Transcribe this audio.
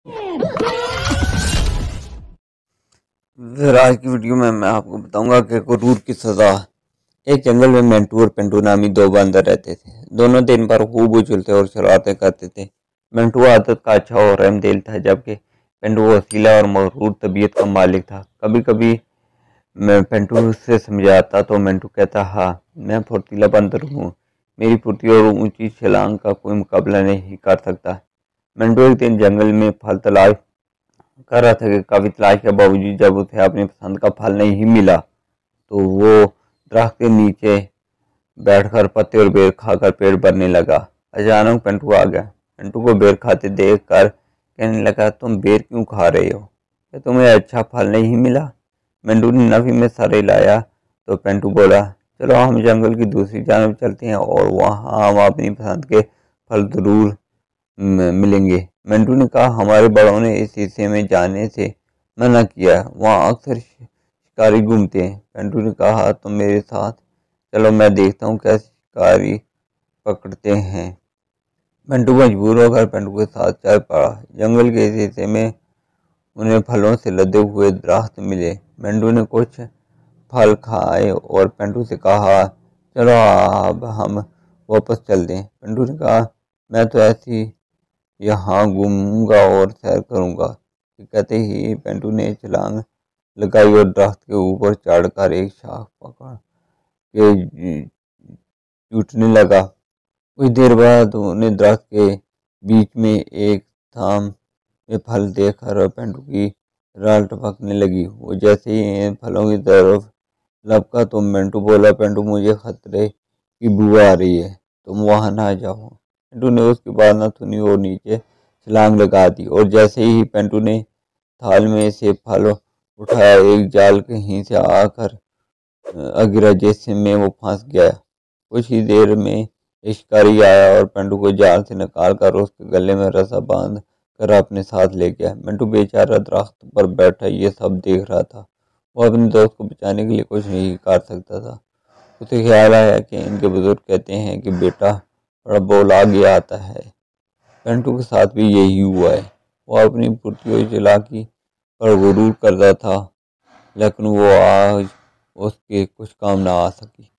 फिर आज की वीडियो में मैं आपको बताऊंगा कि गुरूर की सजा। एक जंगल में मेंटू और पेंटू नामी दो बंदर रहते थे। दोनों दिन भर खूब उछलते और शरारतें करते थे। मेंटू आदत का अच्छा और रहमदिल था, जबकि पेंटू वसीला और मगरूर तबीयत का मालिक था। कभी कभी मैं पेंटू से समझाता तो मेंटू कहता, हाँ मैं फुर्तीला बंदर हूँ, मेरी फुर्ती और ऊंची छलांग का कोई मुकाबला नहीं कर सकता। मेंटू एक दिन जंगल में फल तलाश कर रहा था कि काफी तलाश के बावजूद जब उसे अपनी पसंद का फल नहीं मिला तो वो दरख्त के नीचे बैठकर पत्ते और बेर खाकर पेट भरने लगा। अचानक पिंटू आ गया। पिंटू को बेर खाते देख कर कहने लगा, तुम बेर क्यों खा रहे हो? क्या तुम्हें अच्छा फल नहीं मिला? मिंटू ने नफी में सर हिलाया तो पिंटू बोला, चलो हम जंगल की दूसरी जानब चलते हैं और वहाँ हम अपनी पसंद के फल जरूर मिलेंगे। मिंटू ने कहा, हमारे बड़ों ने इस हिस्से में जाने से मना किया, वहाँ अक्सर शिकारी घूमते हैं। पिंटू ने कहा, तुम मेरे साथ चलो, मैं देखता हूँ कैसे शिकारी पकड़ते हैं। पिंटू मजबूर होकर पिंटू के साथ चल पड़ा। जंगल के इस हिस्से में उन्हें फलों से लदे हुए दरख्त मिले। पिंटू ने कुछ फल खाए और पिंटू से कहा, चलो अब हम वापस चलते हैं। पिंटू ने कहा, मैं तो ऐसी यहाँ घूमूंगा और सैर करूंगा। कहते ही पिंटू ने छलांग लगाई और दरख्त के ऊपर चढ़कर एक शाख पकड़ के टूटने लगा। कुछ देर बाद उन्हें दरख्त के बीच में एक थाम में फल देखकर पिंटू की राल टपकने लगी। वो जैसे ही इन फलों की तरफ लपका तो मिंटू बोला, पिंटू मुझे खतरे की बू आ रही है, तुम वहां ना जाओ। पिंटू ने उसकी बात न सुनी और नीचे छलांग लगा दी और जैसे ही पिंटू ने थाल में से फल उठाया, एक जाल कहीं से आकर गिरा जिसमें वो फंस गया। कुछ ही देर में एक शिकारी आया और पिंटू को जाल से निकाल कर उसके गले में रस्सा बांध कर अपने साथ ले गया। मिंटू बेचारा दरख्त पर बैठा ये सब देख रहा था। वो अपने दोस्त को बचाने के लिए कुछ नहीं कर सकता था। उसे ख्याल आया कि इनके बुजुर्ग कहते हैं कि बेटा बड़ा बोल आगे आता है। पिंटू के साथ भी यही हुआ है। वो अपनी फुर्ती और चालाकी पर गुरूर करता था, लेकिन वो आज उसके कुछ काम ना आ सकी।